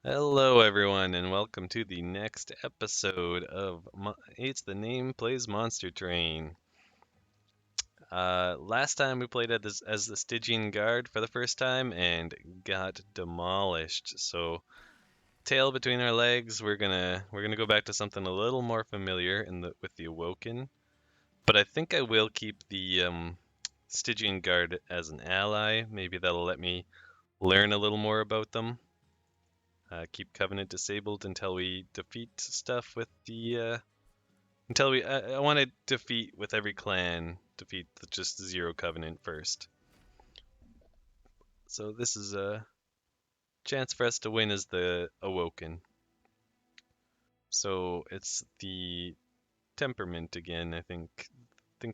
Hello, everyone, and welcome to the next episode of It's the Name Plays Monster Train. Last time we played as the Stygian Guard for the first time and got demolished. So, tail between our legs, we're gonna go back to something a little more familiar with the Awoken. But I think I will keep the Stygian Guard as an ally. Maybe that'll let me learn a little more about them. Keep Covenant disabled until we defeat stuff with until we. I want to defeat with every clan. Defeat just zero Covenant first. So this is a chance for us to win as the Awoken. So it's the temperament again. I think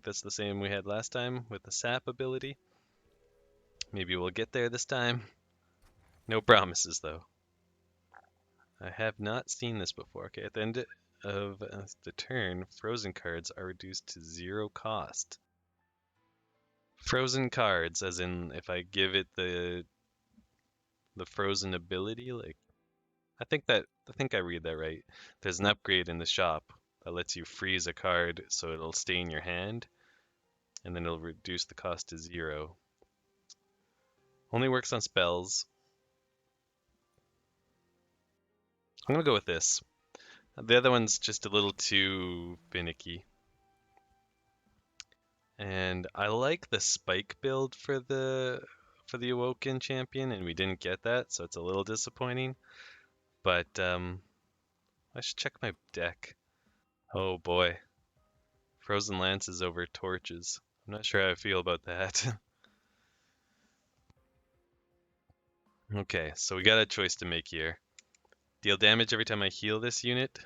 that's the same we had last time with the sap ability. Maybe we'll get there this time. No promises though. I have not seen this before. Okay, at the end of the turn, frozen cards are reduced to zero cost. Frozen cards, as in if I give it the frozen ability, like I think I read that right. There's an upgrade in the shop that lets you freeze a card so it'll stay in your hand, and then it'll reduce the cost to zero. Only works on spells. I'm gonna go with this. The other one's just a little too finicky. And I like the spike build for the Awoken champion, and we didn't get that, so it's a little disappointing. But I should check my deck. Oh boy, Frozen Lances over Torches. I'm not sure how I feel about that. Okay, so we got a choice to make here. Deal damage every time I heal this unit,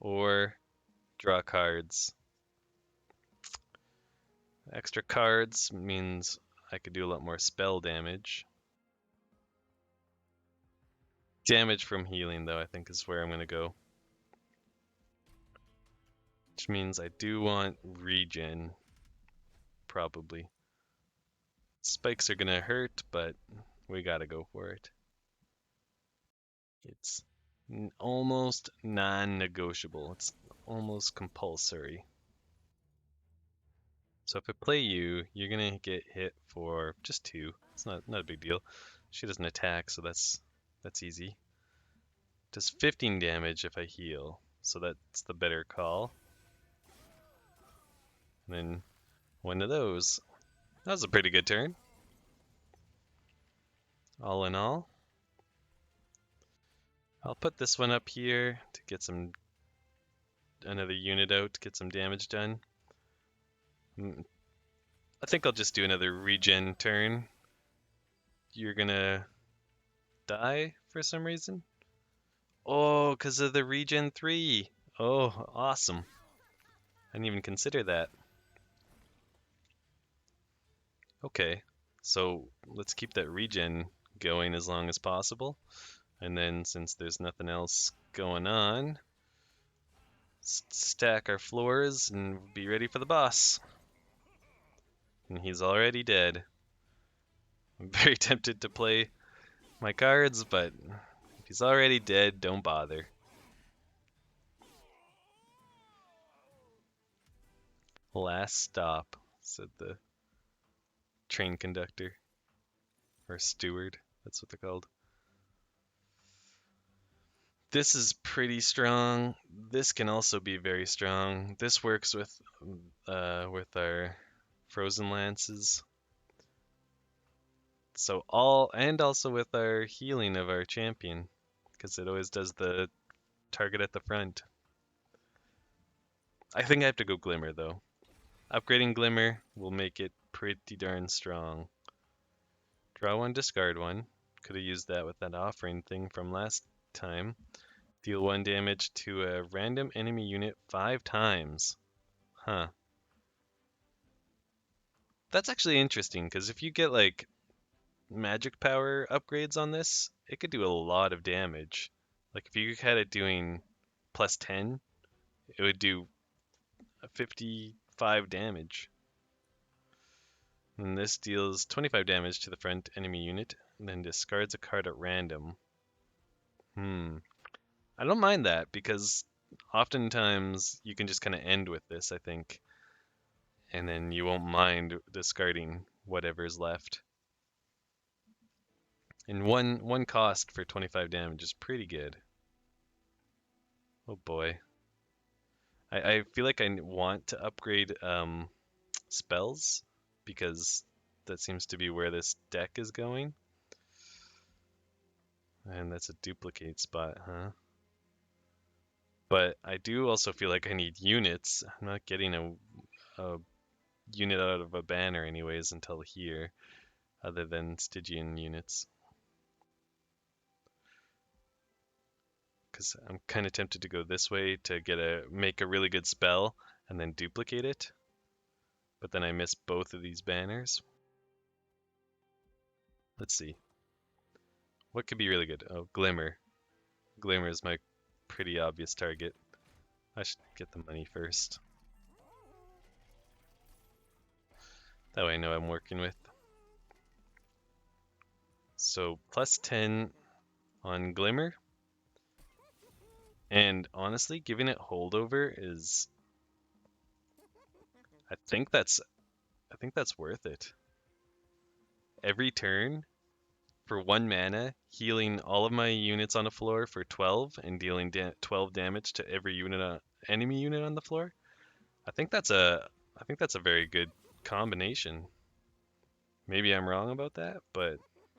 or draw cards. Extra cards means I could do a lot more spell damage. Damage from healing, though, I think is where I'm going to go. Which means I do want regen, probably. Spikes are going to hurt, but we got to go for it. It's almost non-negotiable. It's almost compulsory. So if I play you, you're gonna get hit for just two. It's not a big deal. She doesn't attack, so that's easy. Does 15 damage if I heal, so that's the better call. And then one of those. That was a pretty good turn. All in all, I'll put this one up here to get another unit out, to get some damage done. I think I'll just do another regen turn. You're gonna die for some reason? Oh, because of the regen 3. Oh, awesome. I didn't even consider that. Okay, so let's keep that regen going as long as possible. And then since there's nothing else going on, stack our floors and be ready for the boss. And he's already dead. I'm very tempted to play my cards, but if he's already dead, don't bother. Last stop, said the train conductor. Or steward, that's what they're called. This is pretty strong. This can also be very strong. This works with our frozen lances. So also with our healing of our champion, because it always does the target at the front. I think I have to go Glimmer though. Upgrading Glimmer will make it pretty darn strong. Draw one, discard one. Could have used that with that offering thing from last time. Deal 1 damage to a random enemy unit 5 times. Huh. That's actually interesting, because if you get like magic power upgrades on this, it could do a lot of damage. Like if you had it doing plus 10, it would do 55 damage. And this deals 25 damage to the front enemy unit, and then discards a card at random. Hmm. I don't mind that because oftentimes you can just kind of end with this, I think, and then you won't mind discarding whatever's left. And one cost for 25 damage is pretty good. Oh boy. I feel like I want to upgrade spells because that seems to be where this deck is going. And that's a duplicate spot, huh? But I do also feel like I need units. I'm not getting a unit out of a banner anyways until here, other than Stygian units. Because I'm kind of tempted to go this way to make a really good spell and then duplicate it. But then I miss both of these banners. Let's see. What could be really good? Oh, Glimmer. Glimmer is my pretty obvious target. I should get the money first. That way I know I'm working with. So plus 10 on Glimmer. And honestly, giving it holdover is I think that's worth it. Every turn for 1 mana, healing all of my units on the floor for 12 and dealing 12 damage to every enemy unit on the floor. I think that's a very good combination. Maybe I'm wrong about that, but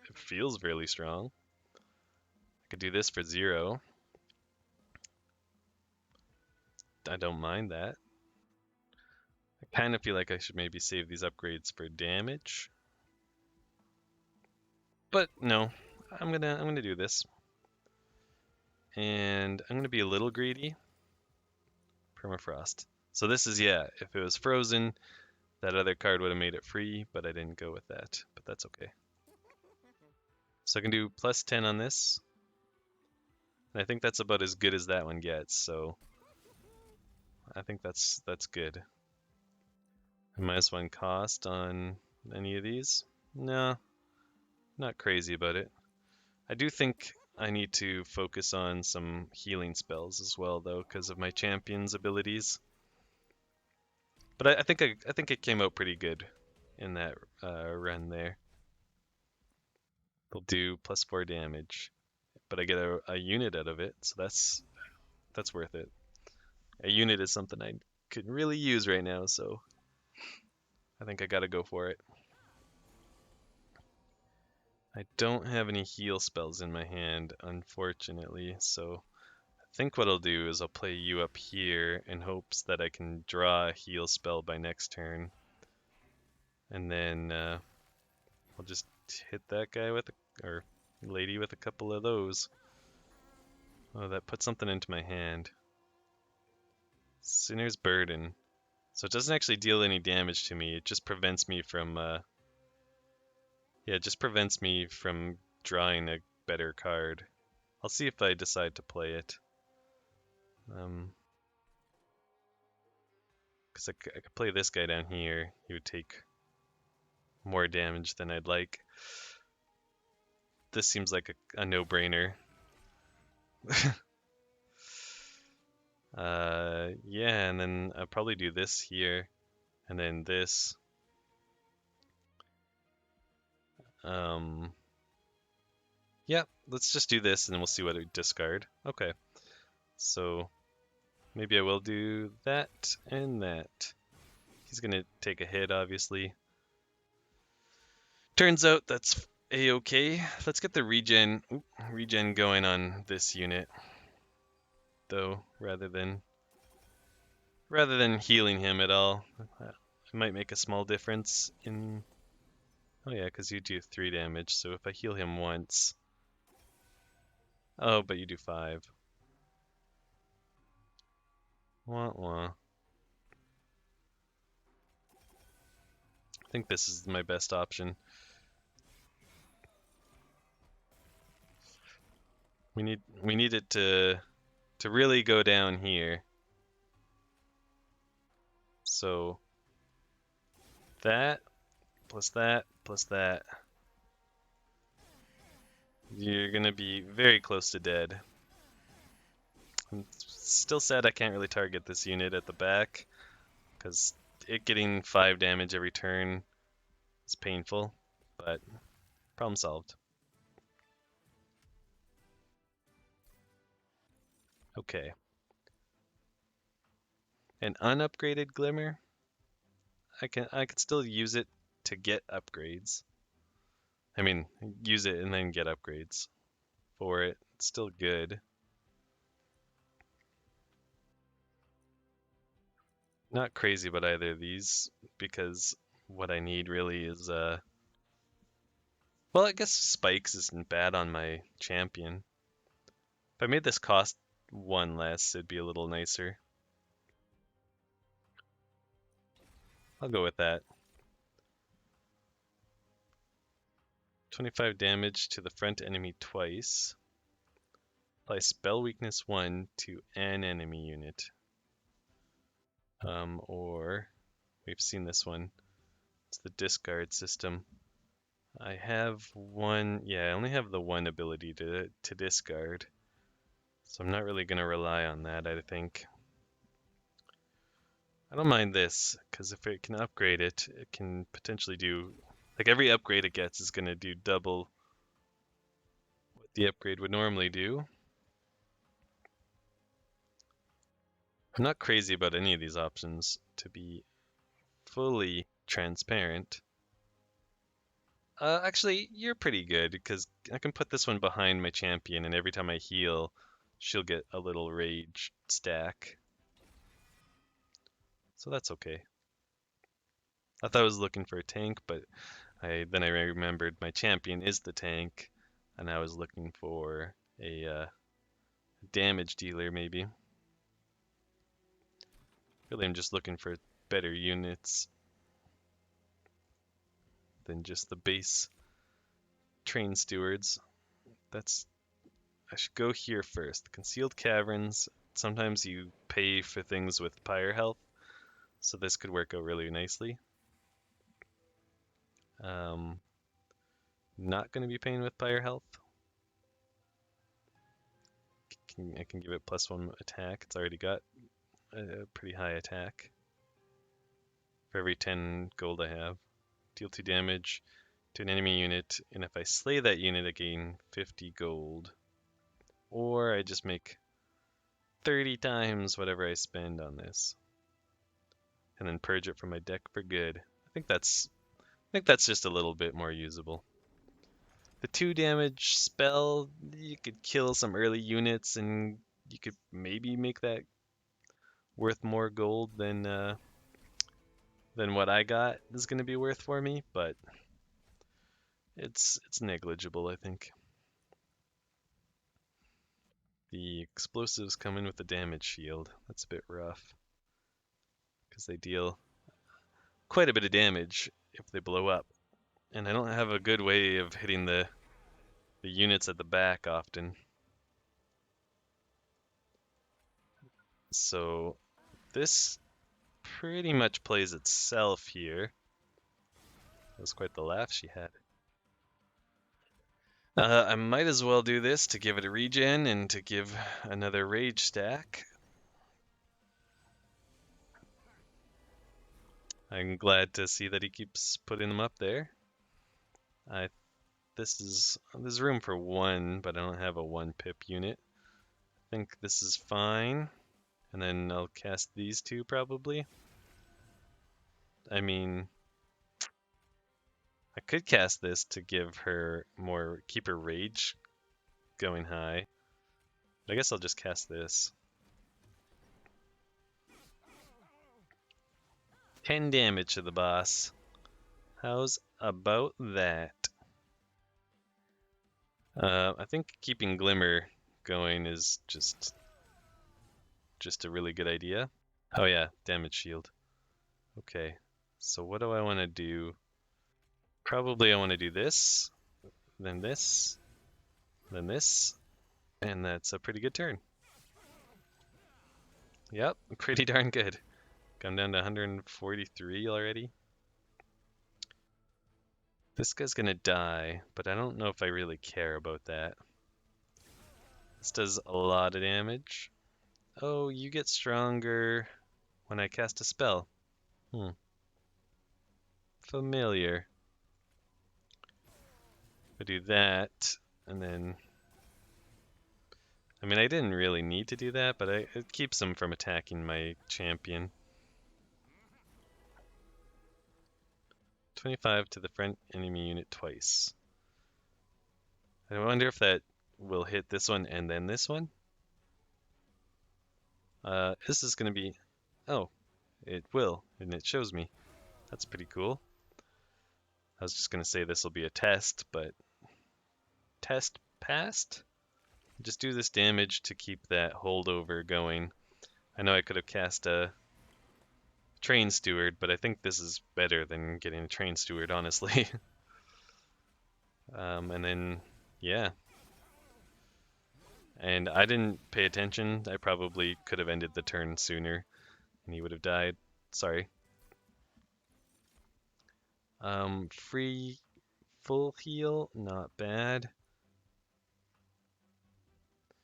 it feels really strong. I could do this for 0. I don't mind that. I kind of feel like I should maybe save these upgrades for damage. But no, I'm gonna do this. And I'm gonna be a little greedy. Permafrost. So this is, yeah, if it was frozen, that other card would have made it free, but I didn't go with that. But that's okay. So I can do plus 10 on this. And I think that's about as good as that one gets, so I think that's good. -1 cost on any of these? No, not crazy about it. I do think I need to focus on some healing spells as well, though, because of my champion's abilities. But I think it came out pretty good in that run there. They'll do +4 damage, but I get a unit out of it, so that's worth it. A unit is something I could really use right now, so I think I gotta go for it. I don't have any heal spells in my hand, unfortunately, so I think what I'll do is I'll play you up here in hopes that I can draw a heal spell by next turn. And then I'll just hit that guy or lady with a couple of those. Oh, that put something into my hand. Sinner's Burden. So it doesn't actually deal any damage to me. It just prevents me from, yeah, it just prevents me from drawing a better card. I'll see if I decide to play it. Because I could play this guy down here. He would take more damage than I'd like. This seems like a no-brainer. Yeah, and then I'll probably do this here, and then this. Yeah, let's just do this, and then we'll see what we discard. Okay, so maybe I will do that and that. He's gonna take a hit, obviously. Turns out that's a-okay. Let's get the regen going on this unit, though, rather than healing him at all. It might make a small difference in. Oh yeah, because you do 3 damage, so if I heal him once. Oh, but you do 5. Wah wah. I think this is my best option. We need it to really go down here. So that plus that plus that. you're gonna be very close to dead. I'm still sad I can't really target this unit at the back, because it getting 5 damage every turn is painful, but problem solved. Okay. An unupgraded Glimmer? I could still use it to get upgrades. I mean, use it and then get upgrades for it. It's still good. Not crazy about either of these because what I need really is well, I guess spikes isn't bad on my champion. If I made this cost 1 less, it'd be a little nicer. I'll go with that. 25 damage to the front enemy twice. Apply spell weakness 1 to an enemy unit. Or we've seen this one. It's the discard system. I have one, yeah, I only have the one ability to discard. So I'm not really going to rely on that, I think. I don't mind this, because if it can upgrade it, it can potentially do, like every upgrade it gets is going to do double what the upgrade would normally do. I'm not crazy about any of these options, to be fully transparent. Actually, you're pretty good, because I can put this one behind my champion, and every time I heal, she'll get a little rage stack. So that's okay. I thought I was looking for a tank, but then I remembered my champion is the tank, and I was looking for a damage dealer maybe. Really, I'm just looking for better units than just the base train stewards. I should go here first. Concealed caverns. Sometimes you pay for things with pyre health, so this could work out really nicely. Um, Not going to be paying with pyre health. I can give it +1 attack. It's already got a pretty high attack. For every 10 gold I have. Deal 2 damage to an enemy unit, and if I slay that unit, I gain 50 gold. Or I just make 30 times whatever I spend on this. And then purge it from my deck for good. I think that's just a little bit more usable. The 2 damage spell, you could kill some early units and you could maybe make that worth more gold than what I got is going to be worth for me, but it's negligible, I think. The explosives come in with a damage shield. That's a bit rough because they deal quite a bit of damage if they blow up. And I don't have a good way of hitting the units at the back often. So this pretty much plays itself here. That was quite the laugh she had. I might as well do this to give it a regen and to give another rage stack. I'm glad to see that he keeps putting them up there. There's room for 1, but I don't have a 1 pip unit. I think this is fine. And then I'll cast these 2 probably. I mean, I could cast this to give her keep her rage going high. But I guess I'll just cast this. 10 damage to the boss. How's about that? I think keeping Glimmer going is just a really good idea. Oh yeah, damage shield. Okay, so what do I want to do? Probably I want to do this, then this, then this, and that's a pretty good turn. Yep, pretty darn good. Come down to 143 already. This guy's gonna die, but I don't know if I really care about that. This does a lot of damage. Oh, you get stronger when I cast a spell. Hmm. Familiar. I do that, and then... I mean, I didn't really need to do that, but it keeps him from attacking my champion. 25 to the front enemy unit twice. I wonder if that will hit this one and then this one. This is going to be... Oh, it will, and it shows me. That's pretty cool. I was just going to say this will be a test, but... Test passed? Just do this damage to keep that holdover going. I know I could have cast a train steward, but I think this is better than getting a train steward, honestly. And then, yeah. And I didn't pay attention. I probably could have ended the turn sooner, and he would have died. Sorry. Free full heal, not bad.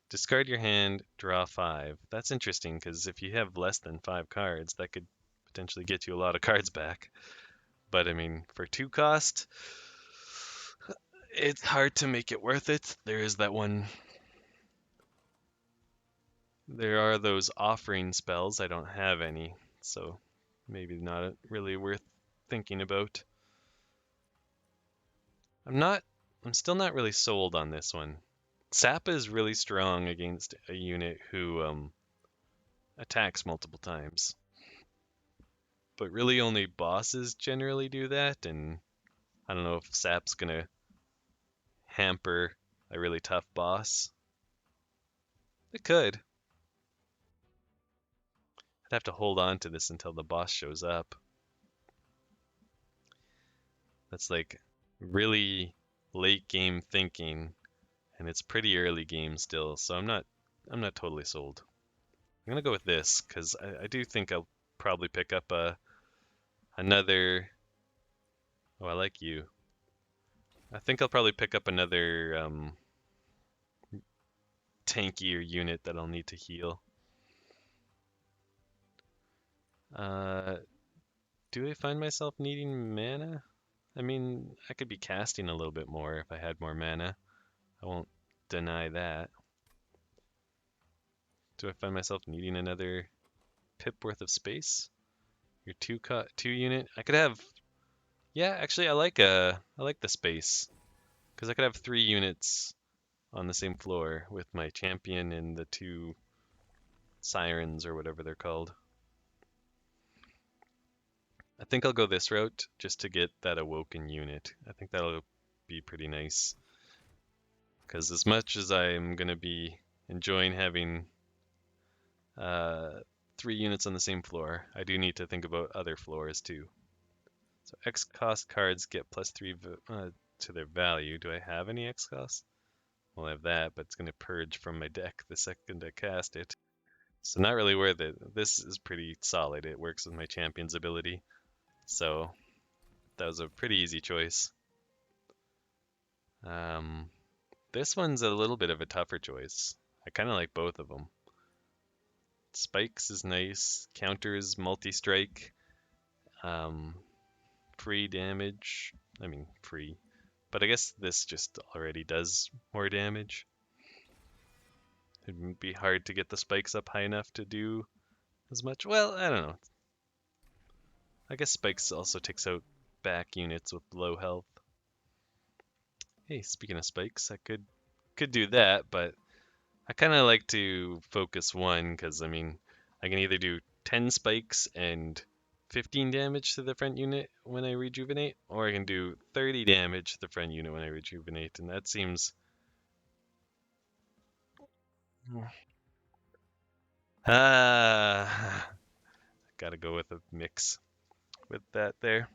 Discard your hand, draw 5. That's interesting, because if you have less than 5 cards, that could potentially get you a lot of cards back. But I mean, for 2 cost, it's hard to make it worth it. There is that one. There are those offering spells. I don't have any, so maybe not really worth thinking about. I'm still not really sold on this one. Sap is really strong against a unit who attacks multiple times. But really only bosses generally do that, and I don't know if Sap's gonna hamper a really tough boss. It could. I'd have to hold on to this until the boss shows up. That's like really late game thinking, and it's pretty early game still, so I'm not totally sold. I'm gonna go with this because I do think I'll probably pick up another. Oh, I like you. I think I'll probably pick up another tankier unit that I'll need to heal. Uh, do I find myself needing mana? I mean, I could be casting a little bit more if I had more mana. I won't deny that. Do I find myself needing another pip worth of space? Your two unit. I could have. Yeah, actually, I like the space because I could have 3 units on the same floor with my champion and the 2 sirens or whatever they're called. I think I'll go this route just to get that awoken unit. I think that'll be pretty nice. Because as much as I'm going to be enjoying having 3 units on the same floor, I do need to think about other floors too. So X cost cards get +3 to their value. Do I have any X cost? Well, I have that, but it's going to purge from my deck the second I cast it. So not really worth it. This is pretty solid. It works with my champion's ability. So that was a pretty easy choice. This one's a little bit of a tougher choice. I kind of like both of them. Spikes is nice. Counters multi-strike. Free damage. I mean, free. But I guess this just already does more damage. It'd be hard to get the spikes up high enough to do as much. Well, I don't know. I guess spikes also takes out back units with low health. Hey, speaking of spikes, I could do that, but I kind of like to focus one because I mean, I can either do 10 spikes and 15 damage to the front unit when I rejuvenate, or I can do 30 damage to the front unit when I rejuvenate, and that seems... Ah, gotta go with a mix with that there.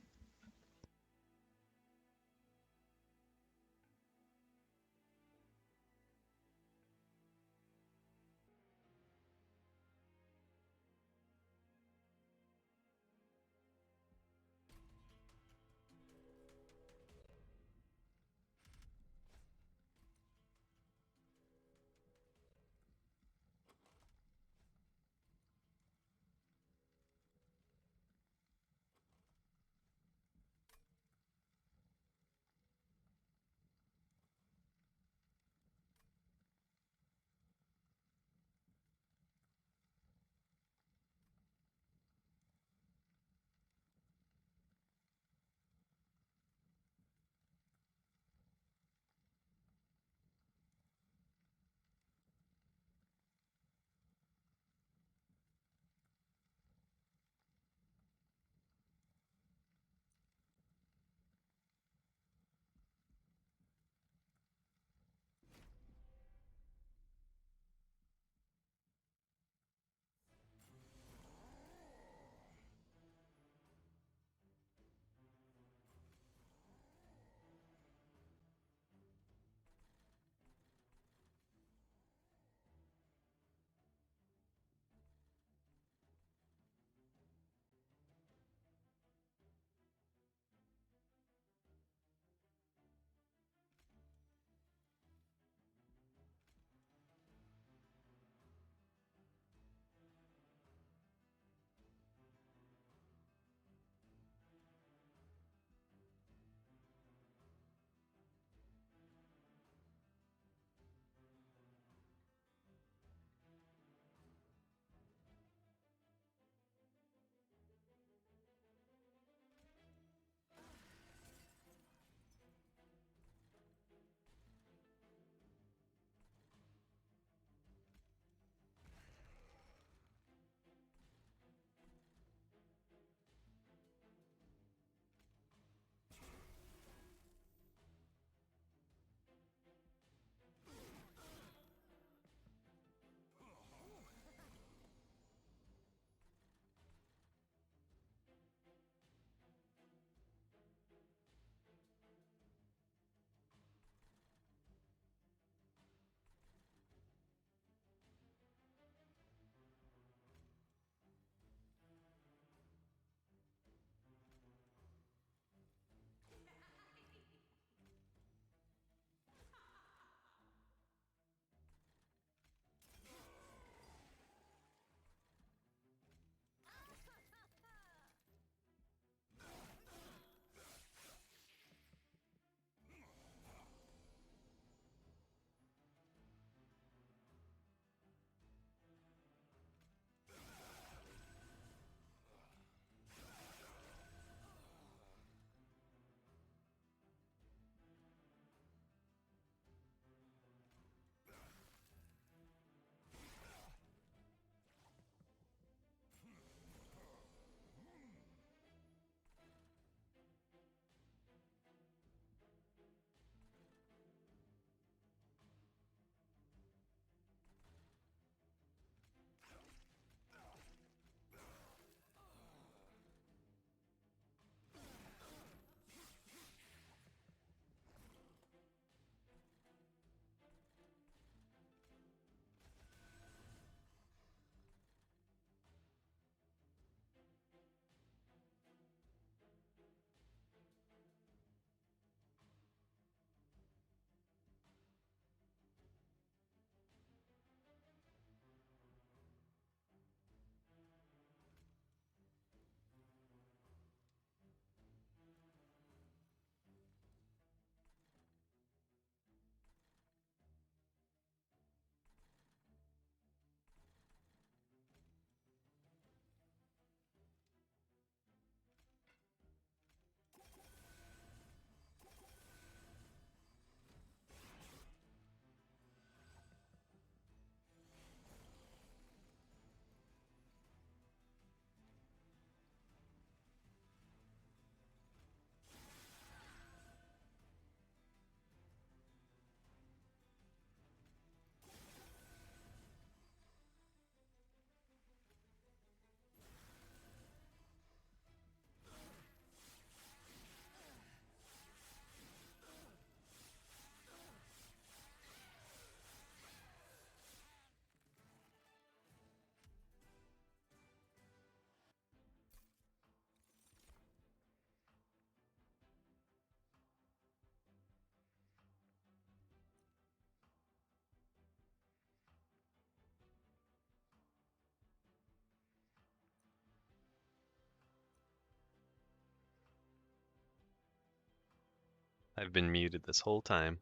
I've been muted this whole time.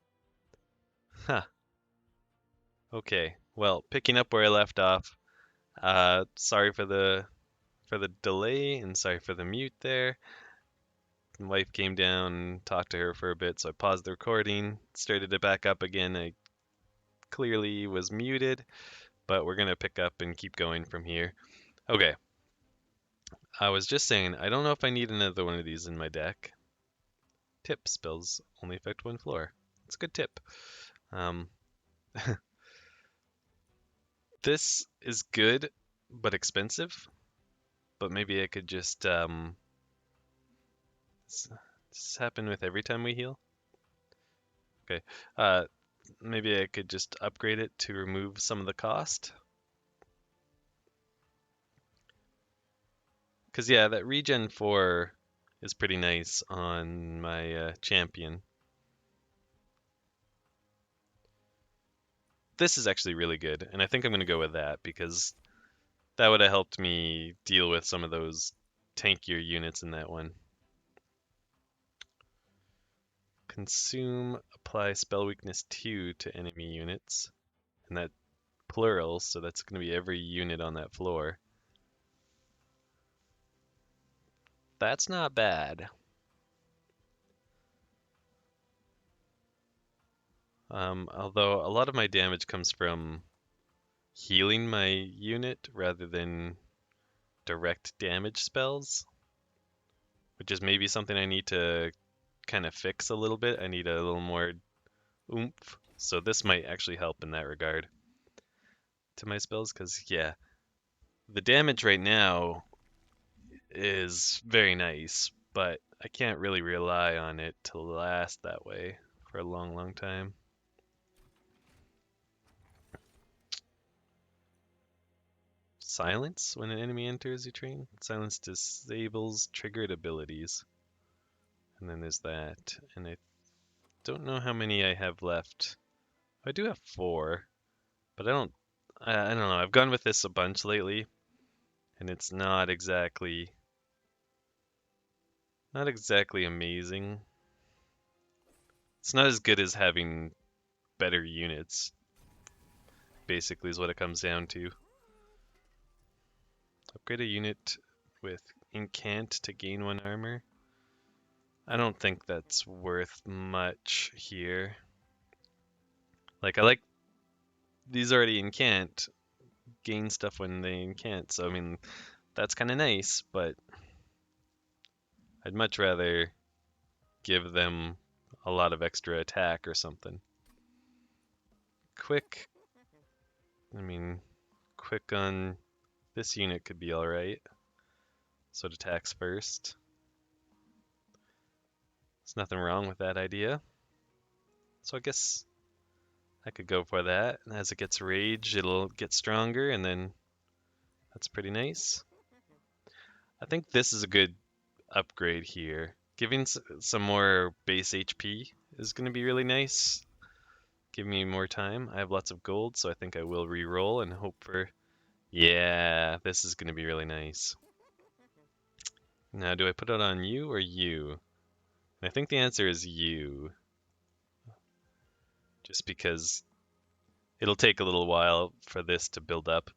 Huh. Okay. Well, picking up where I left off. Sorry for the delay and sorry for the mute there. My wife came down and talked to her for a bit, so I paused the recording, started it back up again. I clearly was muted, but we're gonna pick up and keep going from here. Okay. I was just saying, I don't know if I need another one of these in my deck. Tip spells only affect one floor. It's a good tip. Um, this is good, but expensive. But maybe I could just does this happen with every time we heal? Okay. Uh, maybe I could just upgrade it to remove some of the cost. Because yeah, that regen 4 is pretty nice on my champion. This is actually really good, and I think I'm going to go with that because that would have helped me deal with some of those tankier units in that one. Consume, apply spell weakness 2 to enemy units, and that plural, so that's going to be every unit on that floor. That's not bad. Although a lot of my damage comes from healing my unit rather than direct damage spells, which is maybe something I need to kind of fix a little bit. I need a little more oomph. So this might actually help in that regard to my spells, because yeah, the damage right now is very nice, but I can't really rely on it to last that way for a long, long time. Silence when an enemy enters your train. Silence disables triggered abilities. And then there's that. And I don't know how many I have left. I do have 4, but I don't know. I've gone with this a bunch lately, and it's not exactly amazing. It's not as good as having better units, basically is what it comes down to. Upgrade a unit with incant to gain 1 armor. I don't think that's worth much here. Like, I like these already incant, gain stuff when they incant, so I mean, that's kind of nice, but I'd much rather give them a lot of extra attack or something. Quick, I mean, quick on this unit could be alright. So it attacks first. There's nothing wrong with that idea. So I guess I could go for that. And as it gets rage, it'll get stronger, and then that's pretty nice. I think this is a good upgrade here. Giving some more base HP is going to be really nice. Give me more time. I have lots of gold, so I think I will re-roll and hope for... Yeah, this is going to be really nice. Now, do I put it on you or you? I think the answer is you. Just because it'll take a little while for this to build up.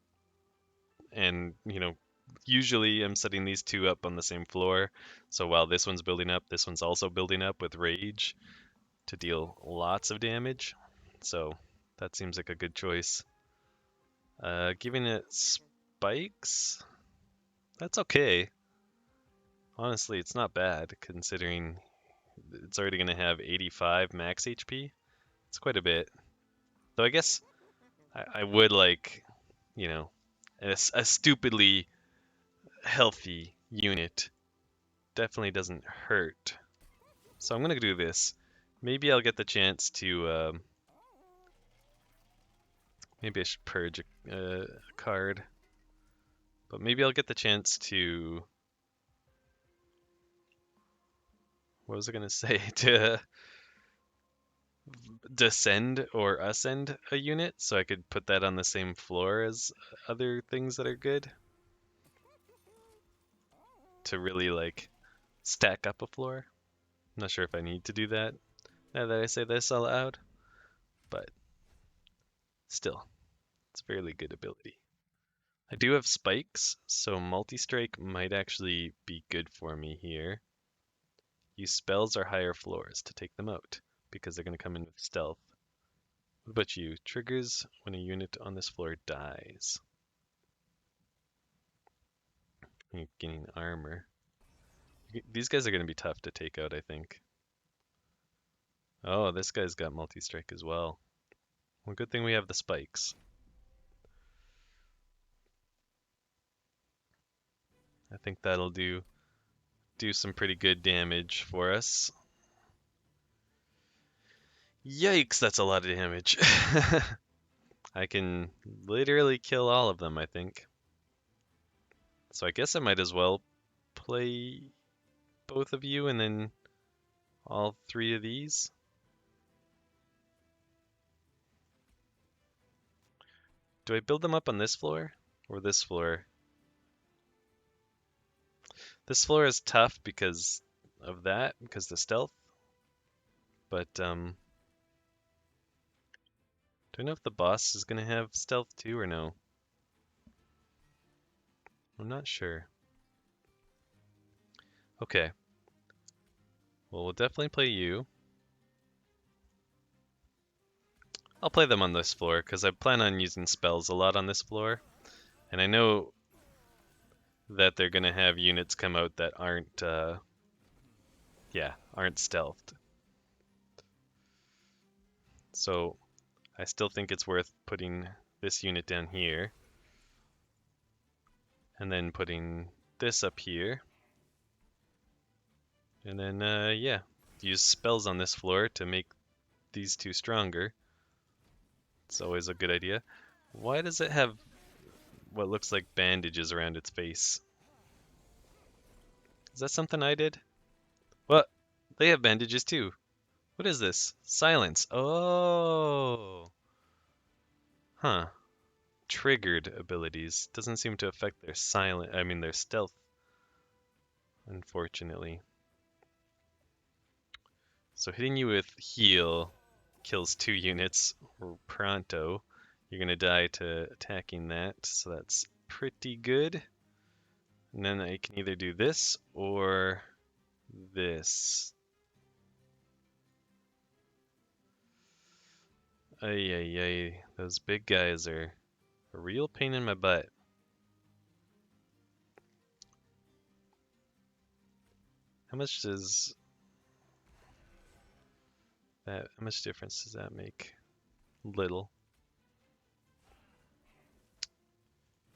And, you know, usually I'm setting these two up on the same floor. So while this one's building up, this one's also building up with rage to deal lots of damage. So that seems like a good choice. Giving it spikes, that's okay. Honestly, it's not bad considering it's already going to have 85 max HP. It's quite a bit. Though I guess I would like, you know, a stupidly healthy unit definitely doesn't hurt. So I'm going to do this. Maybe I'll get the chance to, maybe I should purge a card. But maybe I'll get the chance to, what was I going to say? To descend or ascend a unit so I could put that on the same floor as other things that are good. To really like stack up a floor. I'm not sure if I need to do that. now that I say this out loud, but still, it's a fairly good ability. I do have spikes, so multi-strike might actually be good for me here. Use spells or higher floors to take them out, because they're going to come in with stealth. What about you? Triggers when a unit on this floor dies. You're gaining armor. These guys are going to be tough to take out, I think. Oh, this guy's got multi-strike as well. Well, good thing we have the spikes. I think that'll do some pretty good damage for us. Yikes, that's a lot of damage. I can literally kill all of them, I think. So I guess I might as well play both of you and then all three of these. Do I build them up on this floor or this floor? This floor is tough because of that, because the stealth. But do I know if the boss is gonna have stealth too or no? I'm not sure. Okay. Well, we'll definitely play you. I'll play them on this floor because I plan on using spells a lot on this floor. And I know that they're gonna have units come out that aren't aren't stealthed. So I still think it's worth putting this unit down here. And then putting this up here. And then, use spells on this floor to make these two stronger. It's always a good idea. Why does it have what looks like bandages around its face? Is that something I did? What? They have bandages too. What is this? Silence. Oh. Huh. Triggered abilities. Doesn't seem to affect their their stealth, unfortunately. So hitting you with heal kills 2 units pronto. You're gonna die to attacking that, so that's pretty good. And then I can either do this or this. Ay, ay, ay. Those big guys are a real pain in my butt. How much does that, how much difference does that make? Little.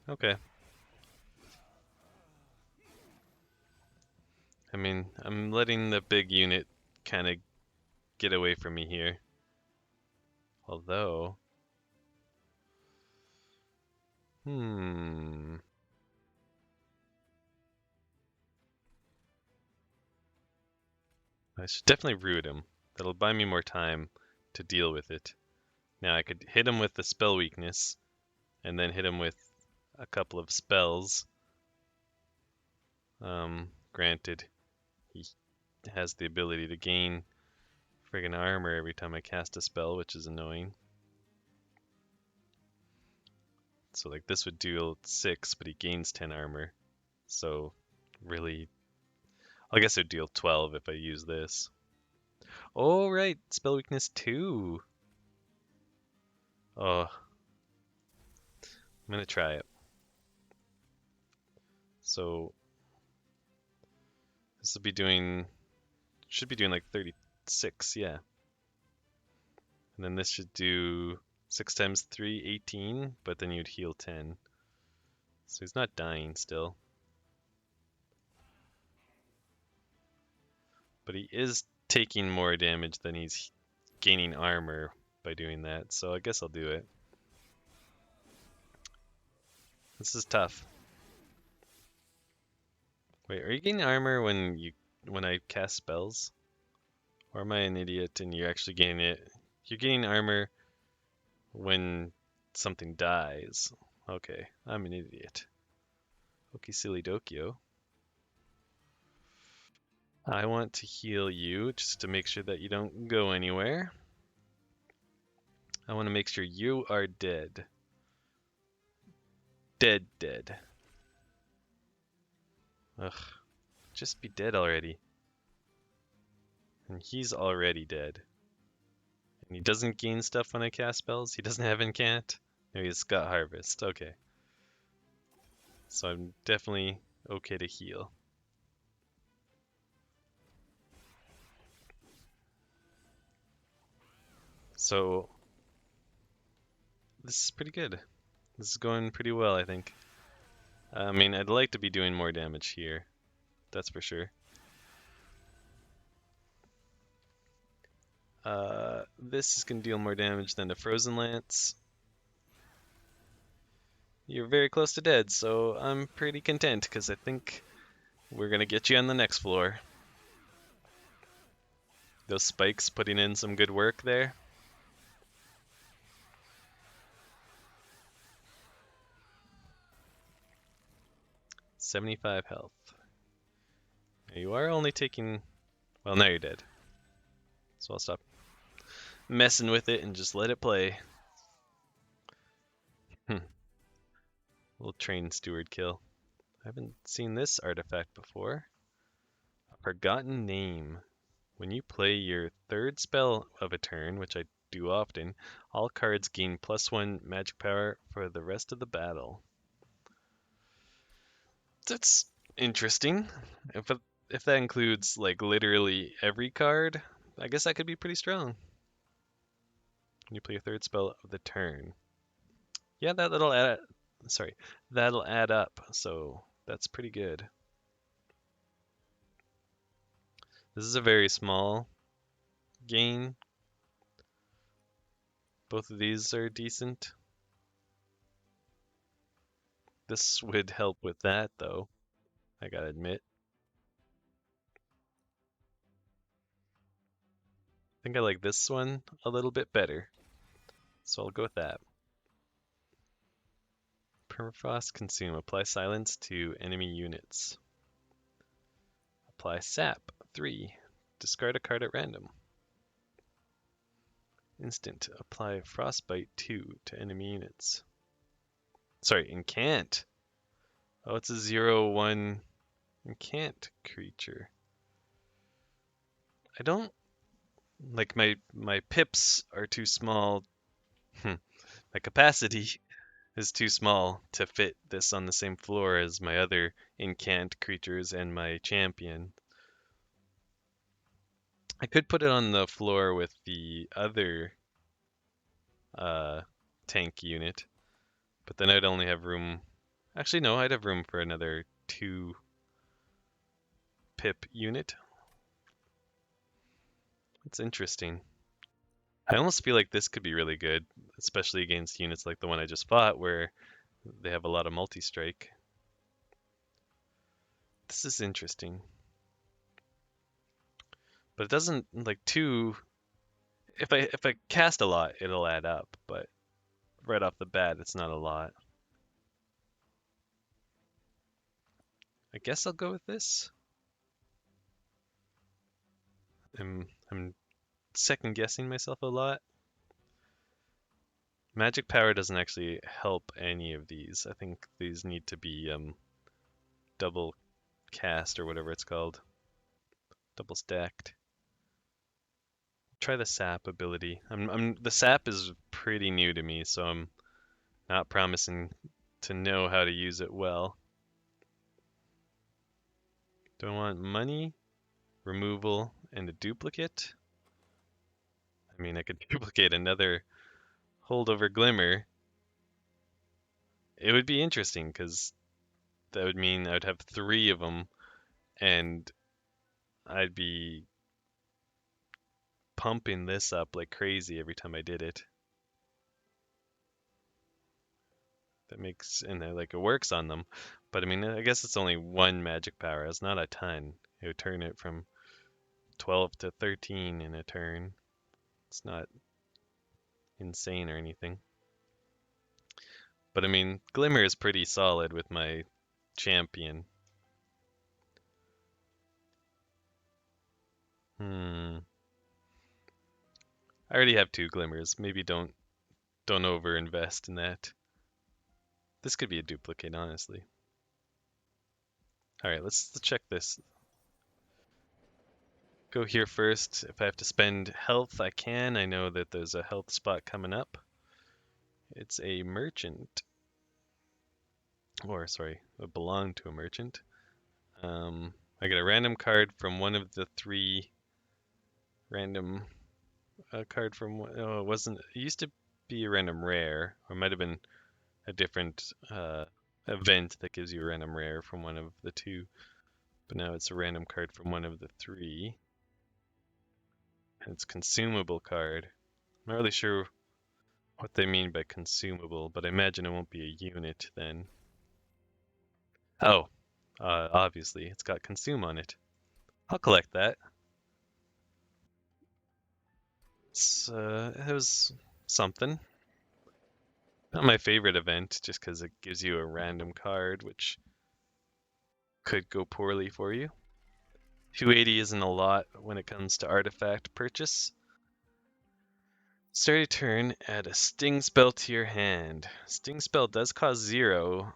Okay. I mean, I'm letting the big unit kind of get away from me here. Although, I should definitely root him. That'll buy me more time to deal with it. Now I could hit him with the spell weakness, and then hit him with a couple of spells. Granted, he has the ability to gain friggin' armor every time I cast a spell, which is annoying. So like this would deal 6, but he gains 10 armor. So really, I guess it would deal 12 if I use this. Oh right, spell weakness 2. Oh, I'm gonna try it. So this will be doing, should be doing like 36, yeah. And then this should do 6 times 3, 18, but then you'd heal 10. So he's not dying still. But he is taking more damage than he's gaining armor by doing that, so I guess I'll do it. This is tough. Wait, are you gaining armor when I cast spells? Or am I an idiot and you're actually gaining it? You're gaining armor when something dies. Okay, I'm an idiot. Okie silly dokio. I want to heal you just to make sure that you don't go anywhere. I want to make sure you are dead. Dead, dead. Ugh, just be dead already. And he's already dead. And he doesn't gain stuff when I cast spells. He doesn't have Incant. No, he's got Harvest. Okay. So I'm definitely okay to heal. So this is pretty good. This is going pretty well, I think. I mean, I'd like to be doing more damage here. That's for sure. This is going to deal more damage than the Frozen Lance. You're very close to dead, so I'm pretty content because I think we're going to get you on the next floor. Those spikes putting in some good work there. $75 health. Now you are only taking... Well, now you're dead. So I'll stop messing with it and just let it play. Little train steward kill. I haven't seen this artifact before. A forgotten name. When you play your third spell of a turn, which I do often, all cards gain +1 magic power for the rest of the battle. That's interesting. If that includes like literally every card, I guess that could be pretty strong. When you play your third spell of the turn. Yeah, that'll add. Sorry, that'll add up. So that's pretty good. This is a very small gain. Both of these are decent. This would help with that, though, I gotta admit. I think I like this one a little bit better, so I'll go with that. Permafrost Consume. Apply Silence to enemy units. Apply Sap. 3. Discard a card at random. Instant. Apply Frostbite 2 to enemy units. Sorry, Incant. Oh, it's a 0/1 Incant creature. I don't... Like, my pips are too small. My capacity is too small to fit this on the same floor as my other Incant creatures and my champion. I could put it on the floor with the other tank unit, but then I'd only have room. Actually, no, I'd have room for another 2 pip unit. It's interesting. I almost feel like this could be really good, especially against units like the one I just fought, where they have a lot of multi-strike. This is interesting. But it doesn't, like, 2... If I cast a lot, it'll add up, but right off the bat, it's not a lot. I guess I'll go with this. I'm second guessing myself a lot. Magic power doesn't actually help any of these. I think these need to be double cast or whatever it's called. Double stacked. Try the sap ability. The sap is pretty new to me, so I'm not promising to know how to use it well. Do I want money, removal, and a duplicate? I mean, I could duplicate another holdover glimmer. It would be interesting because that would mean I'd have 3 of them, and I'd be pumping this up like crazy every time I did it. That makes, and like it works on them, but I mean, I guess it's only 1 magic power. It's not a ton. It would turn it from 12 to 13 in a turn. It's not insane or anything. But I mean, Glimmer is pretty solid with my champion. I already have 2 glimmers. Maybe don't over-invest in that. This could be a duplicate, honestly. All right, let's check this. Go here first. If I have to spend health, I can. I know that there's a health spot coming up. It's a merchant. Or, sorry, it belonged to a merchant. I get a random card from one of the 3 random card from one. Oh, it wasn't. It used to be a random rare, or it might have been a different event that gives you a random rare from one of the 2. But now it's a random card from one of the 3. And it's consumable card. I'm not really sure what they mean by consumable, but I imagine it won't be a unit then. Oh, obviously, it's got consume on it. I'll collect that. It was something. Not my favorite event, just because it gives you a random card, which could go poorly for you. 280 isn't a lot when it comes to artifact purchase. Start your turn, add a sting spell to your hand. Sting spell does cost 0.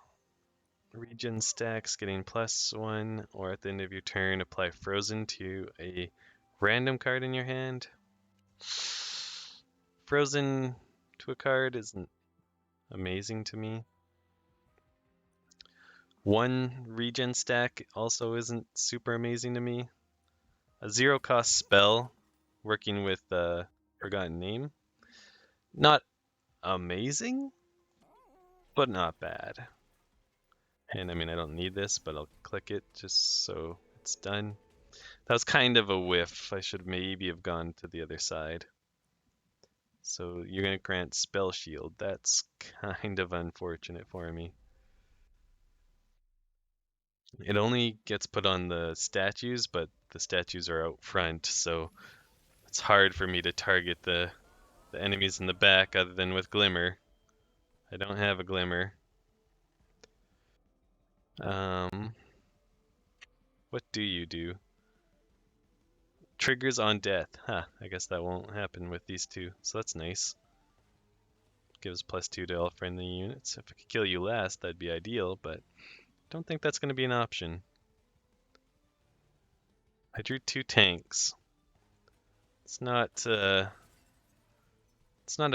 Regen stacks getting +1, or at the end of your turn, apply frozen to a random card in your hand. Frozen to a card isn't amazing to me. 1 regen stack also isn't super amazing to me. A 0-cost spell working with Forgotten Name. Not amazing, but not bad. And I mean, I don't need this, but I'll click it just so it's done. That was kind of a whiff. I should maybe have gone to the other side. So you're going to grant Spell Shield. That's kind of unfortunate for me. It only gets put on the statues, but the statues are out front, so it's hard for me to target the enemies in the back other than with Glimmer. I don't have a Glimmer. What do you do? Triggers on death. Huh, I guess that won't happen with these 2, so that's nice. Gives +2 to all friendly units. If I could kill you last, that'd be ideal, but don't think that's going to be an option. I drew 2 tanks. It's not a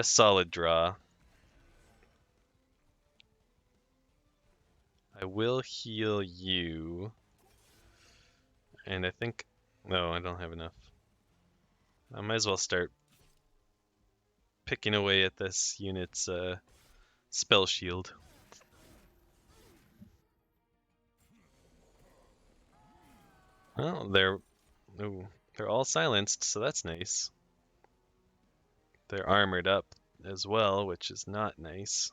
solid draw. I will heal you. And I think... No, I don't have enough. I might as well start picking away at this unit's spell shield. Well, they're all silenced, so that's nice. They're armored up as well, which is not nice.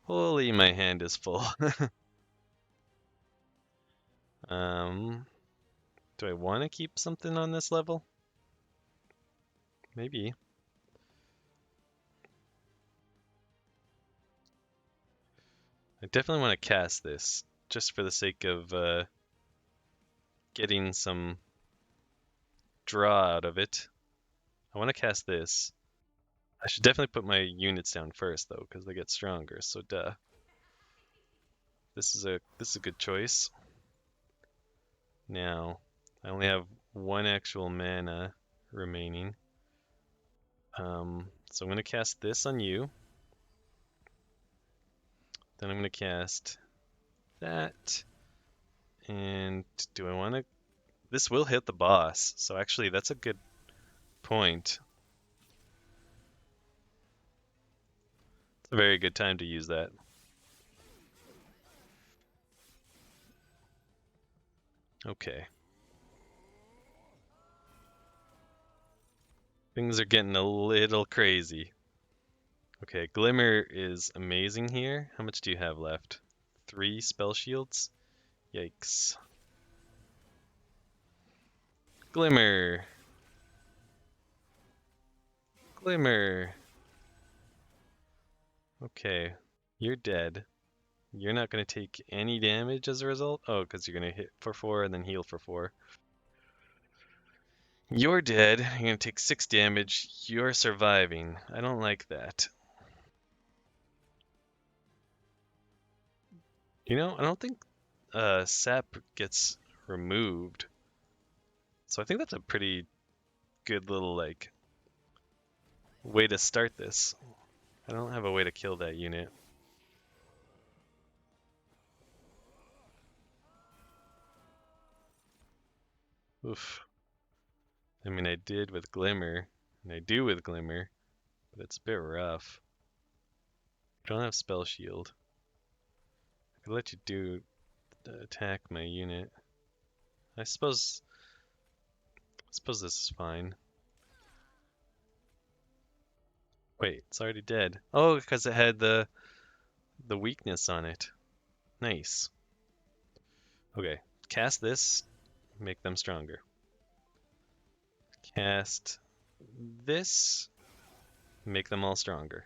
Holy, my hand is full. Do I want to keep something on this level? Maybe. I definitely want to cast this, just for the sake of getting some draw out of it. I want to cast this. I should definitely put my units down first, though, because they get stronger, so duh. This is a good choice. Now, I only have 1 actual mana remaining. So I'm going to cast this on you. Then I'm going to cast that. And do I want to... This will hit the boss, so actually that's a good point. It's a very good time to use that. Okay. Things are getting a little crazy. Okay, Glimmer is amazing here. How much do you have left? 3 spell shields? Yikes. Glimmer! Glimmer! Okay, you're dead. You're not going to take any damage as a result? Oh, because you're going to hit for 4 and then heal for 4. You're dead. You're gonna take 6 damage. You're surviving. I don't like that. You know, I don't think sap gets removed. So I think that's a pretty good little like way to start this. I don't have a way to kill that unit. Oof. I mean, I did with Glimmer, and I do with Glimmer, but it's a bit rough. I don't have Spell Shield. I could let you do attack my unit. I suppose this is fine. Wait, it's already dead. Oh, because it had the weakness on it. Nice. Okay, cast this, make them stronger. Cast this, make them all stronger.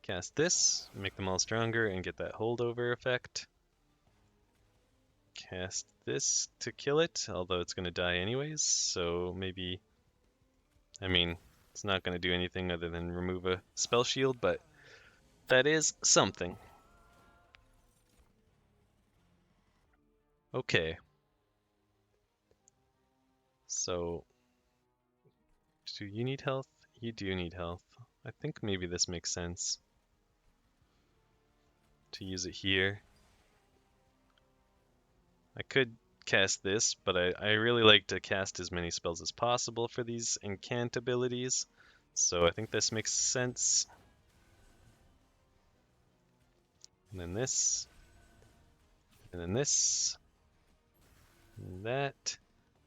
Cast this, make them all stronger, and get that holdover effect. Cast this to kill it, although it's going to die anyways, so maybe... I mean, it's not going to do anything other than remove a spell shield, but that is something. Okay. So, do you need health? You do need health. I think maybe this makes sense to use it here. I could cast this, but I really like to cast as many spells as possible for these incant abilities. So I think this makes sense. And then this. And then this. And that.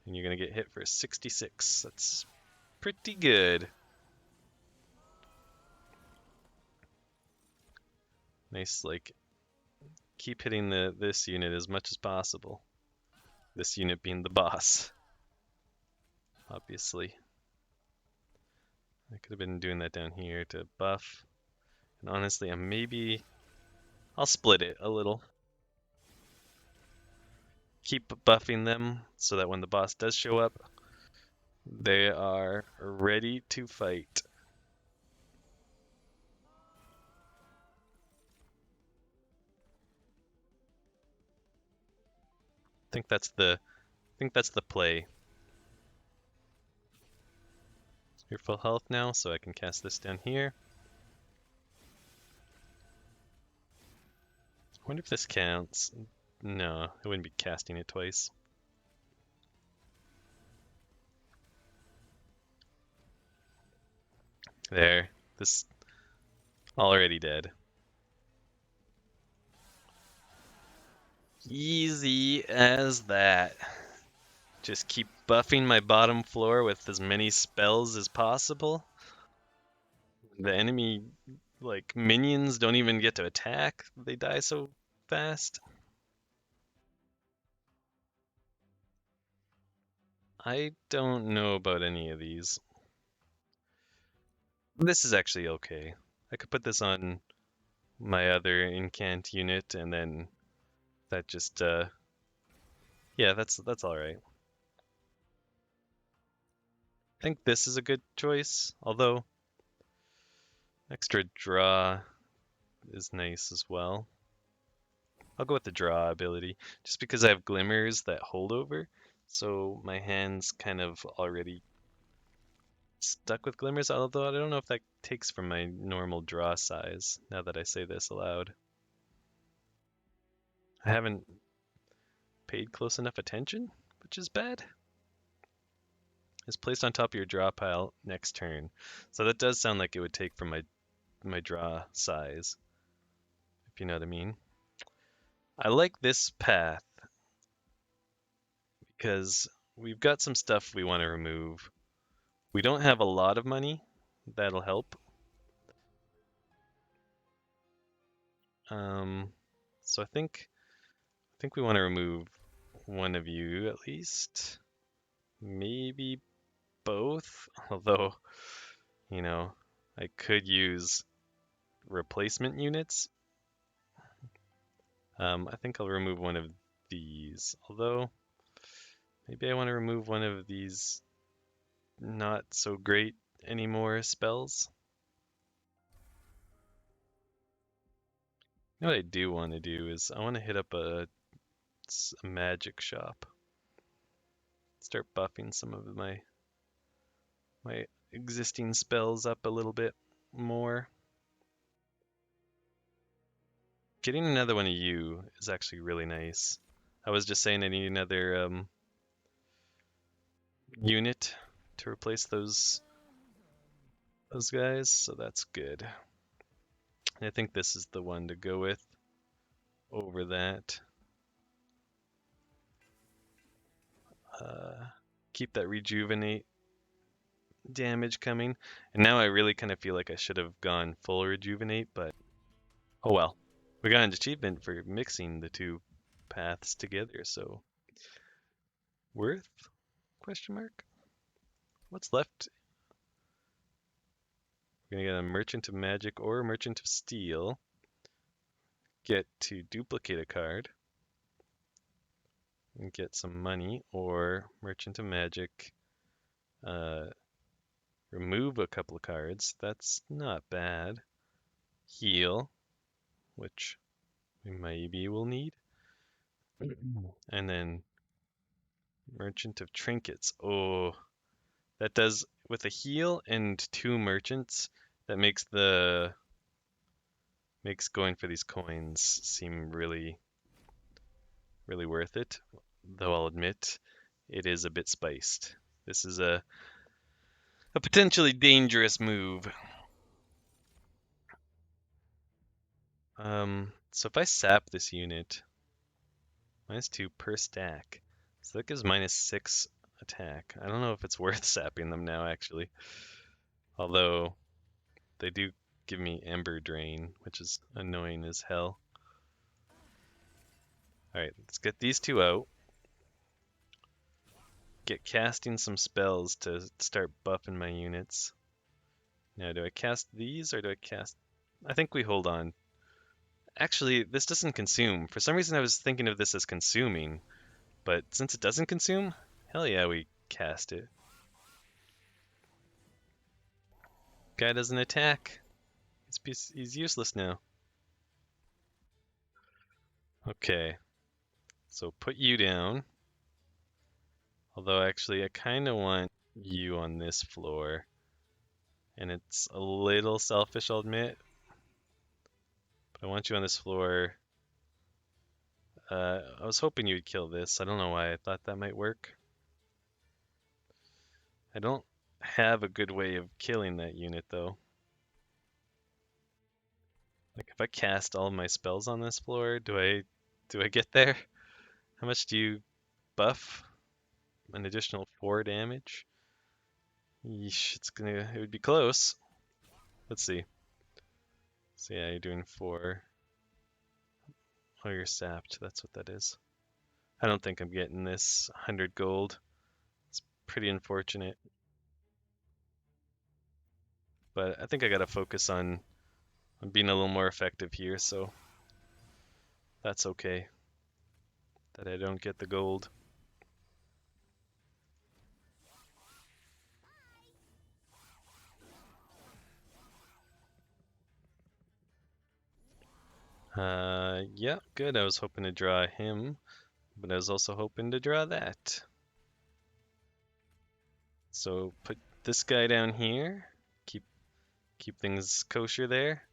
And you're going to get hit for 66. That's pretty good. Nice, like, keep hitting this unit as much as possible. This unit being the boss, obviously. I could have been doing that down here to buff. And honestly, I'll split it a little. Keep buffing them so that when the boss does show up, they are ready to fight. I think that's the play. You're full health now, so I can cast this down here. I wonder if this counts. No, I wouldn't be casting it twice. There. This already dead. Easy as that. Just keep buffing my bottom floor with as many spells as possible. The enemy, like, minions don't even get to attack. They die so fast. I don't know about any of these. This is actually okay. I could put this on my other incant unit and then that just yeah, that's all right. I think this is a good choice, although extra draw is nice as well. I'll go with the draw ability, just because I have glimmers that hold over, so my hand's kind of already stuck with glimmers, although I don't know if that takes from my normal draw size, now that I say this aloud. I haven't paid close enough attention, which is bad. Is placed on top of your draw pile next turn. So that does sound like it would take from my draw size, if you know what I mean. I like this path because we've got some stuff we want to remove. We don't have a lot of money. That'll help. So I think we want to remove one of you at least. Maybe both. Although, you know, I could use replacement units. I think I'll remove one of these. Although Maybe I want to remove one of these not so great anymore spells. You know what I do want to do is I want to hit up a magic shop. Start buffing some of my existing spells up a little bit more. Getting another one of you is actually really nice. I was just saying I need another unit to replace those guys, so that's good. And I think this is the one to go with over that. Uh, keep that rejuvenate damage coming. And now I really kind of feel like I should have gone full rejuvenate, but oh well. We got an achievement for mixing the two paths together, so worth? Question mark. What's left? We're gonna get a Merchant of Magic or a Merchant of Steel. Get to duplicate a card and get some money, or Merchant of Magic. Uh, remove a couple of cards. That's not bad. Heal, which we maybe will need. And then Merchant of Trinkets. Oh, that does with a heal and two merchants. That makes going for these coins seem really really worth it. Though I'll admit it is a bit spiced. This is a potentially dangerous move. So if I sap this unit, -2 per stack. So that gives -6 attack. I don't know if it's worth sapping them now, actually. Although they do give me Ember Drain, which is annoying as hell. Alright, let's get these two out. Get casting some spells to start buffing my units. Now, do I cast these or do I cast... I think we hold on. Actually, this doesn't consume. For some reason I was thinking of this as consuming, but since it doesn't consume, hell yeah, we cast it. Guy doesn't attack. He's useless now. Okay, so put you down. Although actually I kind of want you on this floor. And it's a little selfish, I'll admit. But I want you on this floor. I was hoping you would kill this. I don't know why I thought that might work. I don't have a good way of killing that unit though. Like if I cast all my spells on this floor, do I get there? How much do you buff? An additional 4 damage? Yeesh, it would be close. Let's see. So yeah, you're doing 4. Oh, you're sapped. That's what that is. I don't think I'm getting this 100 gold. It's pretty unfortunate. But I think I gotta focus on being a little more effective here, so that's okay. That I don't get the gold. Yeah, good. I was hoping to draw him, but I was also hoping to draw that. So put this guy down here. Keep things kosher there.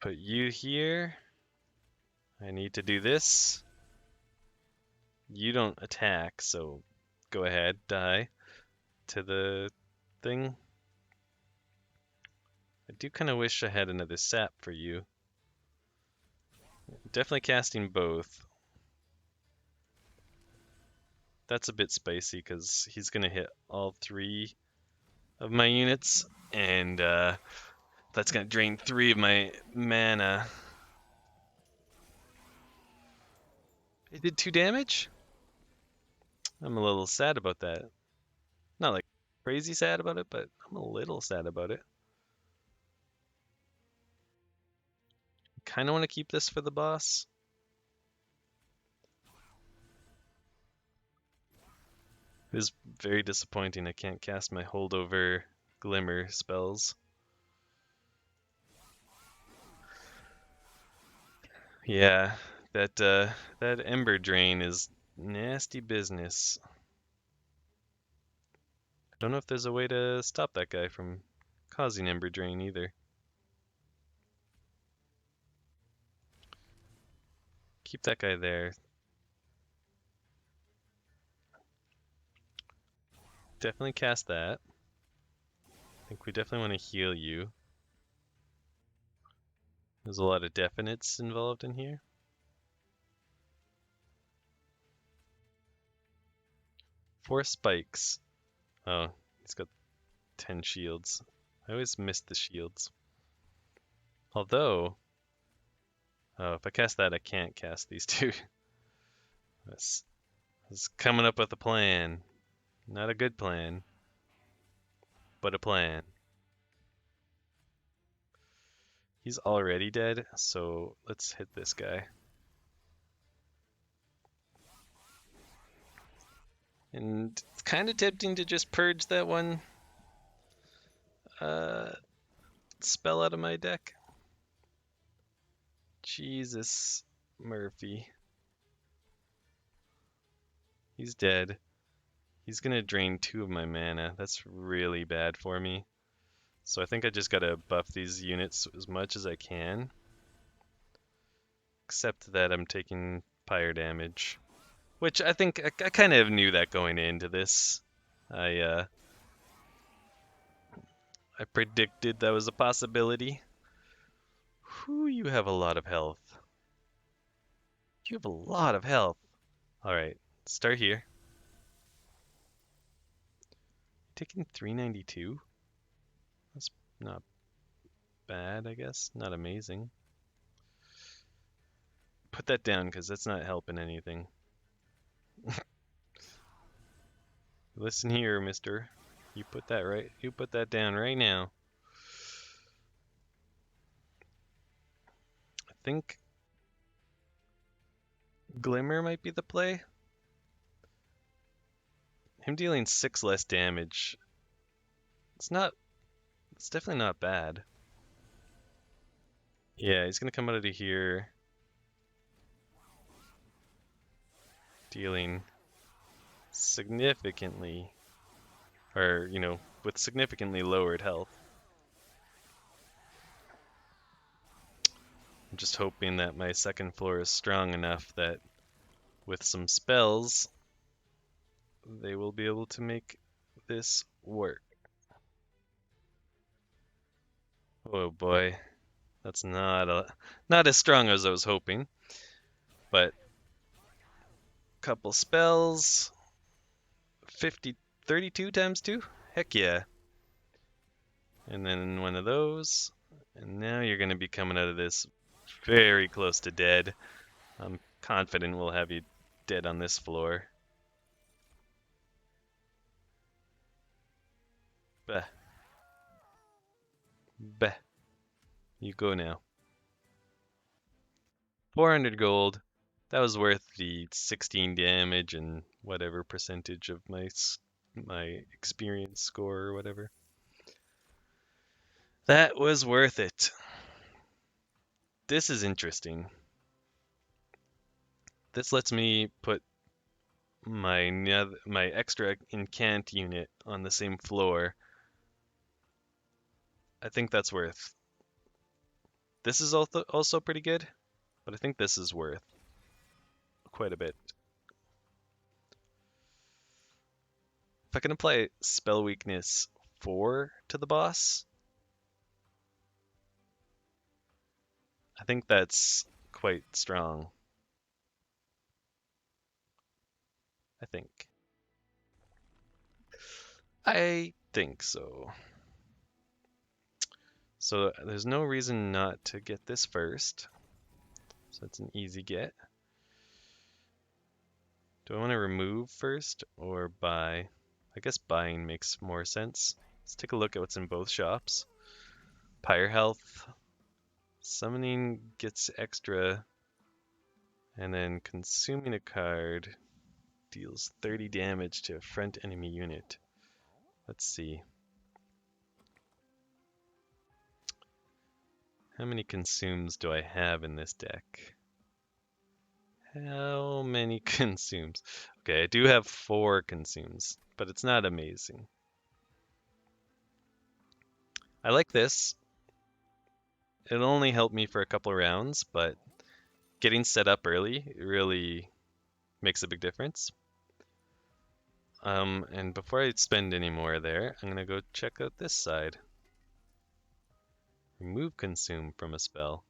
Put you here. I need to do this. You don't attack, so go ahead, die to the thing. I do kind of wish I had another sap for you. Definitely casting both. That's a bit spicy because he's going to hit all 3 of my units, and that's going to drain 3 of my mana. It did 2 damage? I'm a little sad about that. Not like crazy sad about it, but I'm a little sad about it. Kind of want to keep this for the boss. It is very disappointing I can't cast my holdover glimmer spells. Yeah, that Ember Drain is nasty business. I don't know if there's a way to stop that guy from causing Ember Drain either. Keep that guy there. Definitely cast that. I think we definitely want to heal you. There's a lot of definites involved in here. 4 spikes. Oh, he's got 10 shields. I always miss the shields. Although, oh, if I cast that, I can't cast these two. I was coming up with a plan. Not a good plan, but a plan. He's already dead, so let's hit this guy. And it's kind of tempting to just purge that one uh, spell out of my deck. Jesus, Murphy. He's dead. He's gonna drain 2 of my mana. That's really bad for me. So I think I just gotta buff these units as much as I can. Except that I'm taking pyre damage. Which I think I kind of knew that going into this. I I predicted that was a possibility. Whew, you have a lot of health. You have a lot of health. Alright, start here. Taking 392? That's not bad, I guess. Not amazing. Put that down, because that's not helping anything. Listen here, mister. You put that down right now. I think Glimmer might be the play. Him dealing 6 less damage. It's definitely not bad. Yeah, he's gonna come out of here dealing significantly, or, with significantly lowered health. I'm just hoping that my second floor is strong enough that with some spells, they will be able to make this work. Oh boy, that's not as strong as I was hoping, but couple spells, 32 times 2? Heck yeah. And then one of those, and now you're going to be coming out of this very close to dead. I'm confident we'll have you dead on this floor. Bah. Bah. You go now. 400 gold. That was worth the 16 damage and whatever percentage of my experience score or whatever. That was worth it. This is interesting. This lets me put my extra incant unit on the same floor. I think that's worth. This is also pretty good, but I think this is worth quite a bit. If I can apply spell weakness 4 to the boss, I think that's quite strong. I think. I think so. So there's no reason not to get this first. So it's an easy get. Do I want to remove first or buy? I guess buying makes more sense. Let's take a look at what's in both shops. Pyre health. Summoning gets extra. And then consuming a card Deals 30 damage to a front enemy unit. Let's see. How many consumes do I have in this deck? How many consumes? Okay, I do have 4 consumes, but it's not amazing. I like this. It'll only help me for a couple rounds, but getting set up early really makes a big difference. And before I spend any more there, I'm gonna go check out this side. Remove consume from a spell.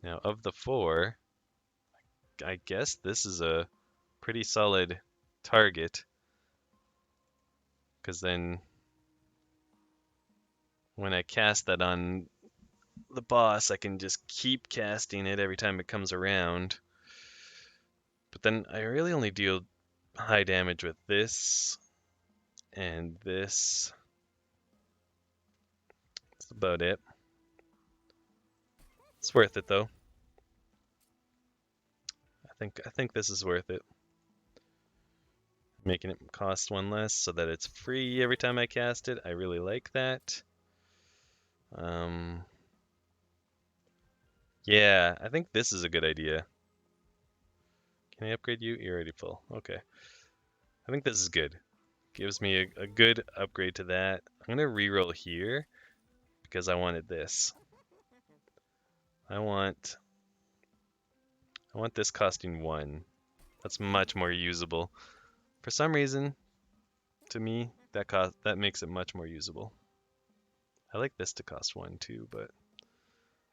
Now, of the 4, I guess this is a pretty solid target, because then when I cast that on the boss, I can just keep casting it every time it comes around. But then I really only deal high damage with this and this. That's about it. It's worth it though. I think this is worth it. Making it cost 1 less so that it's free every time I cast it. I really like that. Yeah, I think this is a good idea. Can I upgrade you? You're already full. Okay. I think this is good. Gives me a good upgrade to that. I'm gonna reroll here because I wanted this. I want this costing 1. That's much more usable. For some reason, to me, that makes it much more usable. I like this to cost 1 too, but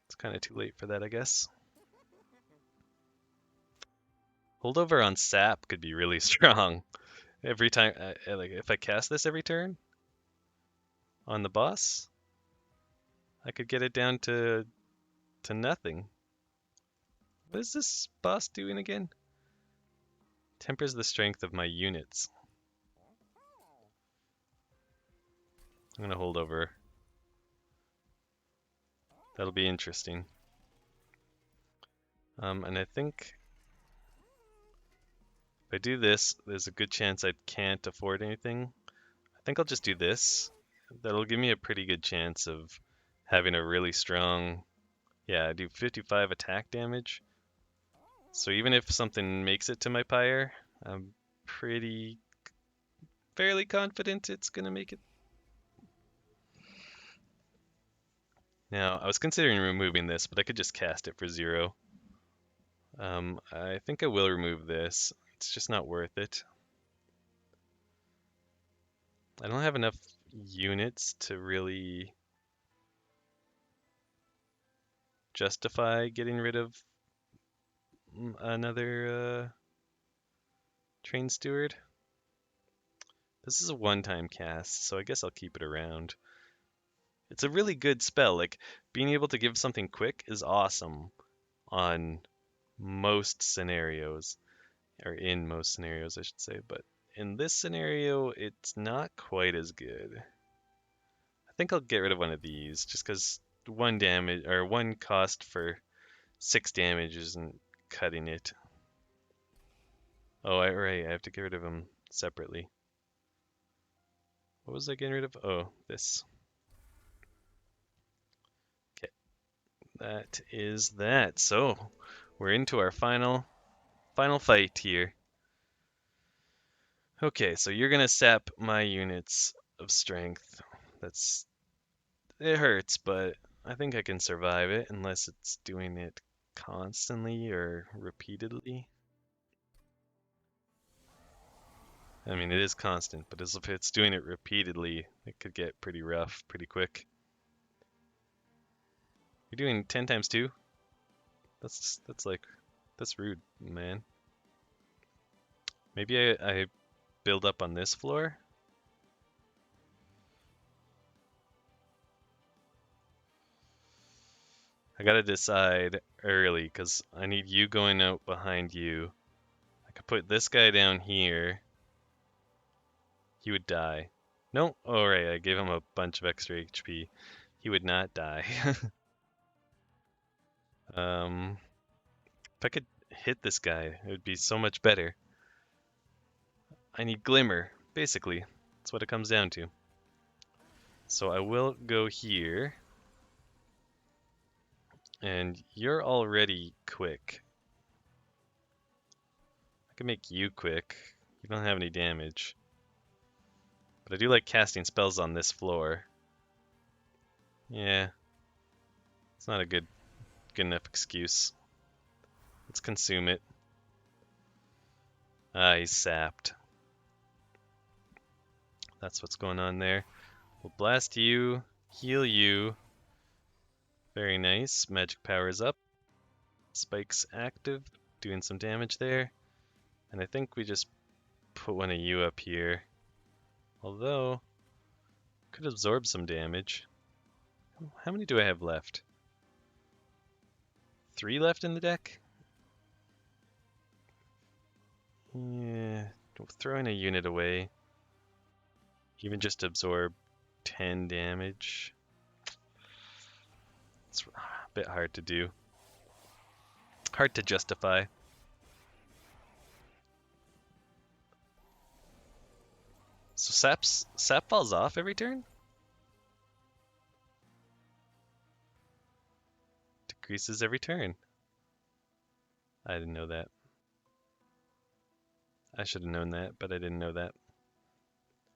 it's kind of too late for that, I guess. Holdover on sap could be really strong. Every time, like if I cast this every turn on the boss, I could get it down to nothing. What is this boss doing again? Tempers the strength of my units. I'm gonna hold over. That'll be interesting. And I think if I do this, there's a good chance I can't afford anything. I think I'll just do this. That'll give me a pretty good chance of having a really strong, yeah, I do 55 attack damage. So even if something makes it to my pyre, I'm fairly confident it's gonna make it. Now, I was considering removing this, but I could just cast it for 0. I think I will remove this. It's just not worth it. I don't have enough units to really justify getting rid of another train steward. This is a one-time cast, so I guess I'll keep it around. It's a really good spell. Like, being able to give something quick is awesome on most scenarios, or in most scenarios, I should say, but in this scenario, it's not quite as good. I think I'll get rid of one of these, just because 1 damage, or 1 cost for 6 damage isn't cutting it. Oh, right, I have to get rid of them separately. What was I getting rid of? Oh, this. Okay, that is that. So, we're into our final fight here. Okay, so you're gonna sap my units of strength. It hurts, but I think I can survive it unless it's doing it constantly or repeatedly. I mean, it is constant, but as if it's doing it repeatedly, it could get pretty rough pretty quick. You're doing 10 times 2? That's rude, man. Maybe I build up on this floor? I gotta decide early, because I need you going out behind you. I could put this guy down here. He would die. No, oh right, I gave him a bunch of extra HP. He would not die. If I could hit this guy, it would be so much better. I need Glimmer, basically. That's what it comes down to. So I will go here. And you're already quick. I can make you quick. You don't have any damage. But I do like casting spells on this floor. Yeah. It's not a good enough excuse. Let's consume it. Ah, he's sapped. That's what's going on there. We'll blast you, heal you. Very nice. Magic power's up. Spike's active, doing some damage there. And I think we just put one of you up here. Although, could absorb some damage. How many do I have left? 3 left in the deck? Yeah, throwing a unit away. Even just absorb 10 damage. It's a bit hard to do. Hard to justify. So sap falls off every turn? Decreases every turn. I didn't know that. I should have known that, but I didn't know that.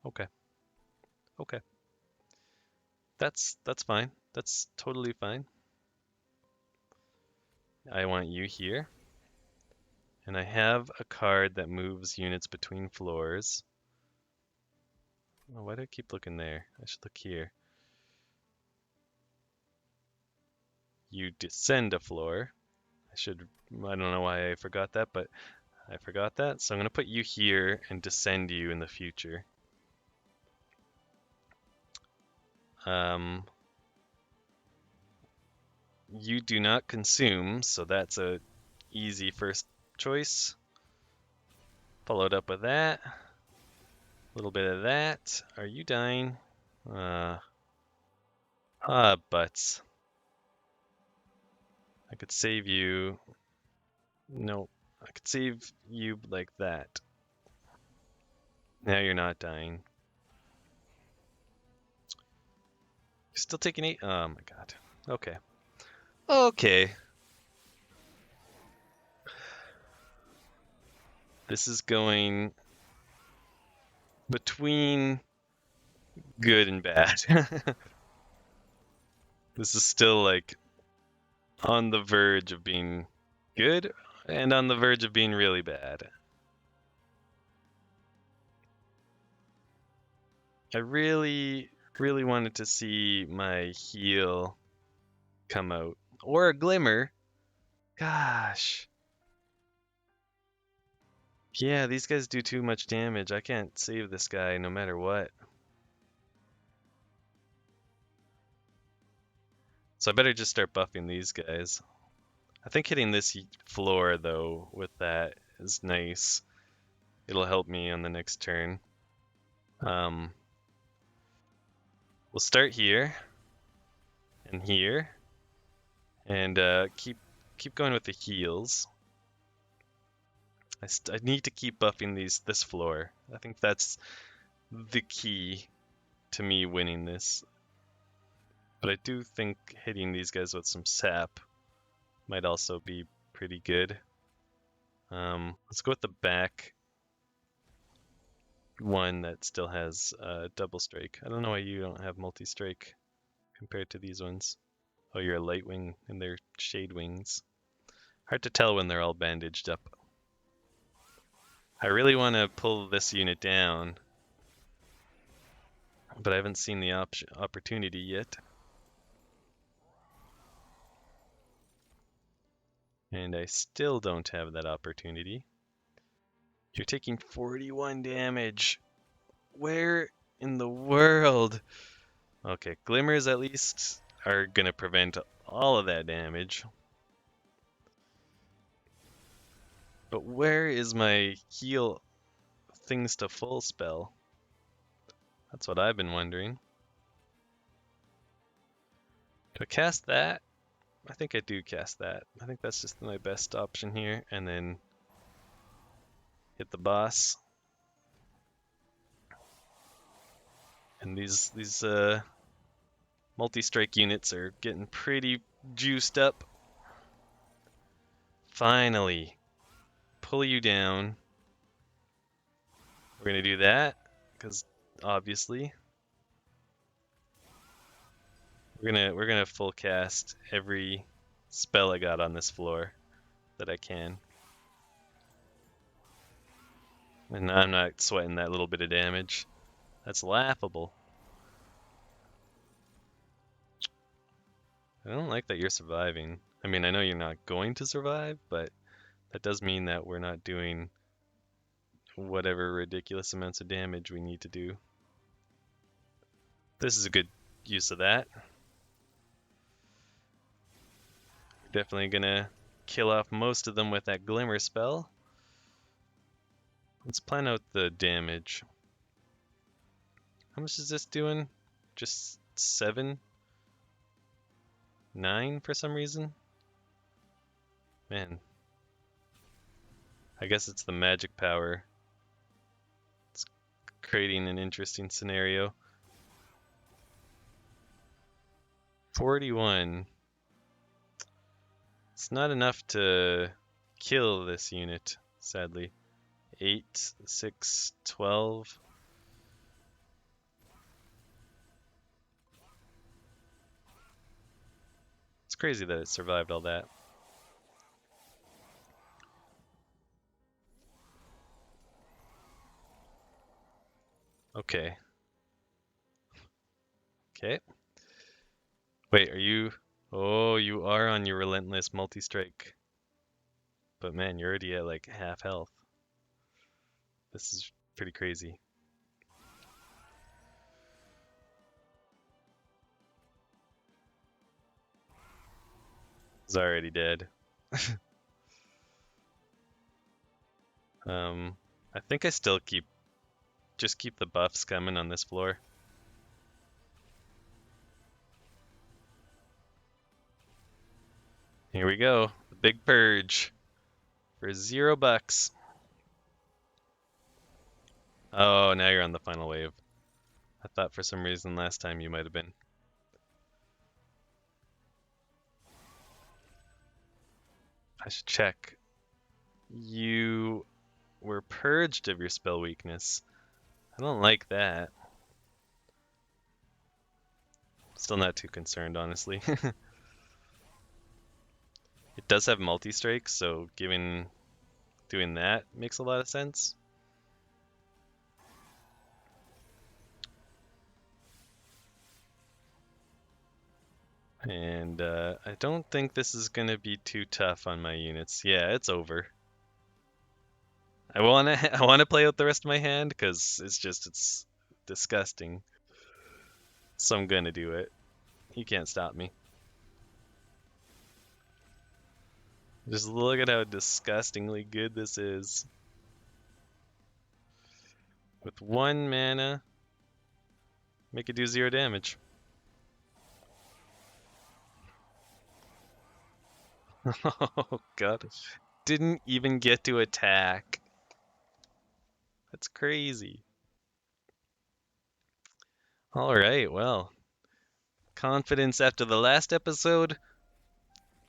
Okay. Okay. That's fine. That's totally fine. I want you here. And I have a card that moves units between floors. Oh, why do I keep looking there? I should look here. You descend a floor. I don't know why I forgot that, but I forgot that. So I'm going to put you here and descend you in the future. You do not consume, so that's a easy first choice. Followed up with that. A little bit of that. Are you dying? Butts. I could save you. No, I could save you like that. Now you're not dying. You're still taking 8? Oh my god. Okay. Okay. This is going between good and bad. This is still like on the verge of being good and on the verge of being really bad. I really wanted to see my heal come out. Or a glimmer. Gosh. Yeah, these guys do too much damage. I can't save this guy no matter what. So I better just start buffing these guys. I think hitting this floor, though, with that is nice. It'll help me on the next turn. We'll start here and here, and keep going with the heals. I need to keep buffing this floor. I think that's the key to me winning this. But I do think hitting these guys with some sap might also be pretty good. Let's go with the back one that still has double strike. I don't know why you don't have multi-strike compared to these ones. Oh, you're a light wing and they're shade wings. Hard to tell when they're all bandaged up. I really want to pull this unit down, but I haven't seen the opportunity yet. And I still don't have that opportunity. You're taking 41 damage. Where in the world? Okay, glimmers at least are gonna prevent all of that damage. But where is my heal things to full spell? That's what I've been wondering. Do I cast that? I think I do cast that. I think that's just my best option here, and then hit the boss. And these multi-strike units are getting pretty juiced up. Finally, pull you down. We're gonna do that because obviously we're gonna full cast every spell I got on this floor that I can. And I'm not sweating that little bit of damage. That's laughable. I don't like that you're surviving. I mean, I know you're not going to survive, but that does mean that we're not doing whatever ridiculous amounts of damage we need to do. This is a good use of that. We're definitely gonna kill off most of them with that glimmer spell. Let's plan out the damage. How much is this doing? Just 7? 9 for some reason? Man. I guess it's the magic power. It's creating an interesting scenario. 41. It's not enough to kill this unit, sadly. 8, 6, 12. It's crazy that it survived all that. Okay. Okay. Wait, are you... Oh, you are on your relentless multi-strike. But man, you're already at like half health. This is pretty crazy. He's already dead. I think I still just keep the buffs coming on this floor. Here we go, the big purge for $0. Oh, now you're on the final wave. I thought for some reason last time you might have been. I should check. You were purged of your spell weakness. I don't like that. Still not too concerned, honestly. It does have multi-strike, so doing that makes a lot of sense. And I don't think this is gonna be too tough on my units. Yeah, it's over. I wanna play out the rest of my hand because it's disgusting. So I'm gonna do it. You can't stop me. Just look at how disgustingly good this is. With 1 mana, make it do 0 damage. Oh god. Didn't even get to attack. That's crazy. Alright, well. Confidence after the last episode,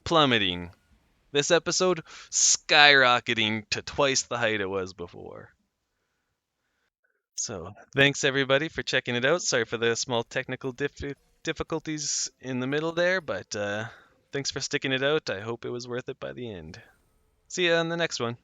plummeting. This episode, skyrocketing to twice the height it was before. So, thanks everybody for checking it out. Sorry for the small technical difficulties in the middle there, but thanks for sticking it out. I hope it was worth it by the end. See ya on the next one.